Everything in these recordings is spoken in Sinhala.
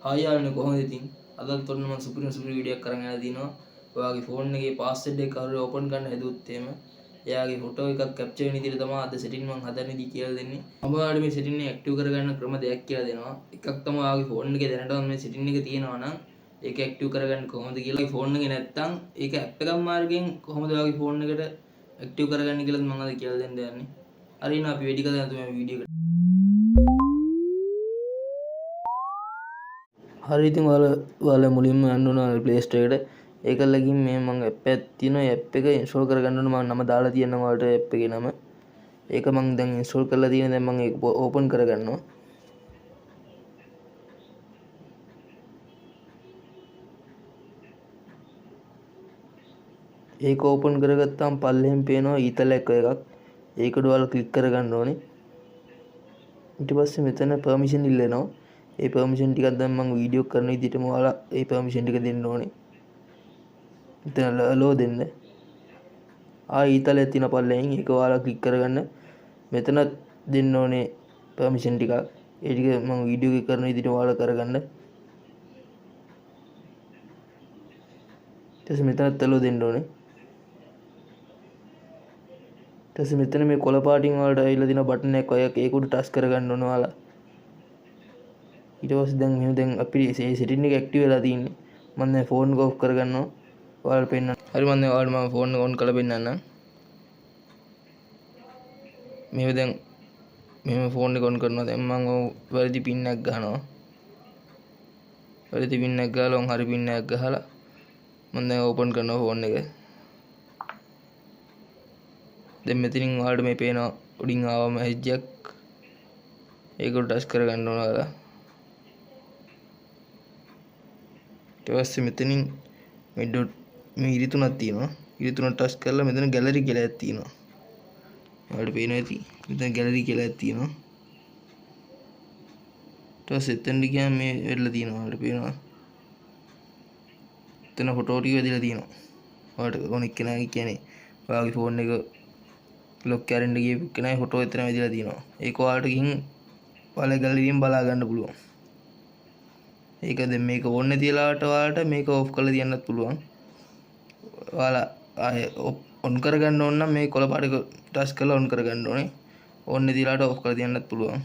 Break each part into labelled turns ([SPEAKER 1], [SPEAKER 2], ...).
[SPEAKER 1] ආයාලනේ කොහොමද ඉතින් අදත් ඔන්න මම සුපිරි වීඩියෝ එකක් කරන් යන දිනවා. ඔයාගේ ෆෝන් එකේ පාස්වර්ඩ් එක කවුරු ඕපන් කරන්න හැදුවොත් එහෙම එයාගේ ෆොටෝ එකක් කැප්චර් වෙන විදිහට තමයි අද සෙටින් මම හදන්න ඉදි කියලා දෙන්නේ. මම ඔයාලට මේ සෙටින් එක ඇක්ටිව් කරගන්න ක්‍රම දෙකක් කියලා දෙනවා. එකක් තමයි ඔයාගේ ෆෝන් එකේ දැනටම මේ සෙටින් එක තියෙනවා නම් ඒක ඇක්ටිව් කරගන්න කොහොමද කියලා. ෆෝන් එකේ නැත්තම් ඒක ඇප් එකක් මාර්ගයෙන් කොහොමද ඔයාගේ ෆෝන් එකට ඇක්ටිව් කරගන්න කියලා මම අද කියලා දෙන්න යන්නේ. හරි නේ අපි වැඩි කතා නැතුව මේ වීඩියෝ එක. හරි ඉතින් ඔයාලා මුලින්ම යන්න ඕන Play Store එකට. ඒකල ගිහින් මේ මම ඇප් එකක් තියෙනවා. ඒ ඇප් එක ඉන්ස්ටෝල් කරගන්න ඕන. මම නම දාලා තියෙනවා ඔයාලට ඇප් එකේ නම. ඒක මම දැන් ඉන්ස්ටෝල් කරලා තියෙන. දැන් මම ඒක ඕපන් කරගන්නවා. ඒක ඕපන් කරගත්තාම පල්ලෙහෙන් පේනවා ඊතලැක් එකක්. ඒකට ඔයාලා ක්ලික් කරගන්න ඕනේ. ඊට පස්සේ මෙතන පර්මිෂන් ඉල්ලනවා. ඒ පර්මිෂන් ටිකක් දැන් මම වීඩියෝ කරන විදිහටම ඔයාලා ඒ පර්මිෂන් ටික දෙන්න ඕනේ. මෙතන ලෝ දෙන්න. ඊතලයක් තියෙන පල්ලෙන් ඒක ඔයාලා ක්ලික් කරගන්න. මෙතන දෙන්න ඕනේ පර්මිෂන් ටිකක්. ඒ ටික මම වීඩියෝ එක කරන විදිහට ඔයාලා කරගන්න. ඊට පස්සේ මෙතනත් ලෝ දෙන්න ඕනේ. ඊට පස්සේ මෙතන මේ කොළ පාටින් වලට ඇවිල්ලා තියෙන බටන් එකක් ඔය ඒකට ටච් කරගන්න ඕන ඔයාලා. ඊට පස්සේ දැන් මෙහෙම දැන් අපිට මේ සෙටින් එක ඇක්ටිව් වෙලා තියෙන්නේ. මම දැන් ෆෝන් එක ඔෆ් කරගන්නවා. ඔයාලට පෙන්නන්න. හරි මම දැන් ඔයාලට මම ෆෝන් එක ඔන් කරලා පෙන්නන්නම්. මේව දැන් මෙහෙම ෆෝන් එක ඔන් කරනවා. දැන් මම වැරදි පින් එකක් ගහනවා. වැරදි පින් එකක් ගහලා ඔන් හරි පින් එකක් ගහලා මම දැන් ඕපන් කරනවා ෆෝන් එක. දැන් මෙතනින් ඔයාලට මේ පේනවා උඩින් ආවම මැසේජ් එකක්. ඒකට ටච් කරගන්න ඕන ඔයාලා. ඊට පස්සේ මෙතනින් මේ ඩොට් මේ ඉරි තුනක් තියෙනවා. ඉරි තුන ටච් කරලා මෙතන ගැලරි කියලා එකක් තියෙනවා. ඔයාලට පේනවා ඇති. මෙතන ගැලරි කියලා එකක් තියෙනවා. ඊට පස්සේ එතනට ගියාම මේ වෙරළ තියෙනවා. ඔයාලට පේනවා. එතන ෆොටෝ ටික වැදිලා තියෙනවා. ඔයාලට ඕන එක්කෙනා කියන්නේ ඔයාගේ ෆෝන් එක ලොක් කරන්න ගිය කෙනාගේ ෆොටෝ එතන වැදිලා තියෙනවා. ඒක ඔයාලට ගිහින් ඔයාලා ගැලරියෙන් බලා ගන්න පුළුවන්. ඒක දැන් මේක ඕන් නැති වෙලාවට ඔයාලට මේක ඔෆ් කරලා තියන්නත් පුළුවන්. ඔයාලා ආයේ ඔන් කරගන්න ඕන නම් මේ කොළ පාට එක ටච් කරලා ඔන් කරගන්න ඕනේ. ඕන් නැති වෙලාවට ඔෆ් කරලා තියන්නත් පුළුවන්.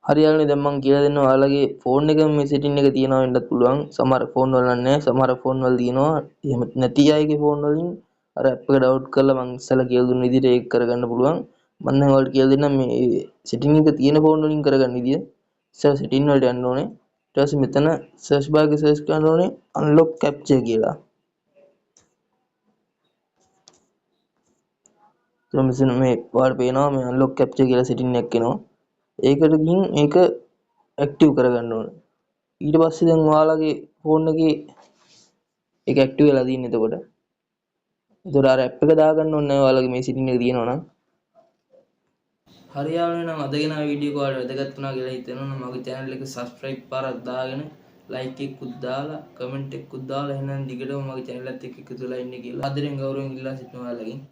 [SPEAKER 1] හරියන්නේ දැන් මම කියලා දෙනවා ඔයාලගේ ෆෝන් එකේ මේ සෙටින් එක තියනවා වෙන්නත් පුළුවන්. සමහර ෆෝන් වල නැහැ. සමහර ෆෝන් වල තියෙනවා. එහෙම නැති අයගේ ෆෝන් වලින් අර ඇප් එක ඩවුන්ලෝඩ් කරලා මම ඉස්සලා කියලා දුන්න විදිහට ඒක කරගන්න පුළුවන්. මම දැන් ඔයාලට කියලා දෙන්නම් මේ සෙටින් එක තියෙන ෆෝන් වලින් කරගන්න විදිය. ඉස්සලා සෙටින් වලට යන්න ඕනේ. ඊට පස්සේ මෙතන සර්ච් බාර් එකේ සර්ච් කරන්න ඕනේ unlock capture කියලා. ඊට මෙතන මේ ඔයාලට පේනවා මේ unlock capture කියලා සෙටින් එකක් එනවා. ඒකට ගිහින් ඒක ඇක්ටිව් කරගන්න ඕනේ. ඊට පස්සේ දැන් ඔයාලගේ ෆෝන් එකේ ඒක ඇක්ටිව් වෙලා තියෙන්නේ එතකොට. ඒතකොට අර ඇප් එක දාගන්න ඕනේ නැහැ ඔයාලගේ මේ සෙටින් එක තියෙනවා නම්. හරියාවනේ නම් අදගෙන වීඩියෝ එක ඔයාලට වැදගත් වුණා කියලා හිතනවා නම් මගේ channel එක subscribe පාරක් දාගෙන like එකකුත් දාලා comment එකකුත් දාලා එහෙනම් දිගටම මගේ channel එකත් එක්ක එකතු වෙලා ඉන්න කියලා ආදරෙන් ගෞරවයෙන් ඉල්ලා සිටිනවා ඔයාලගෙන්.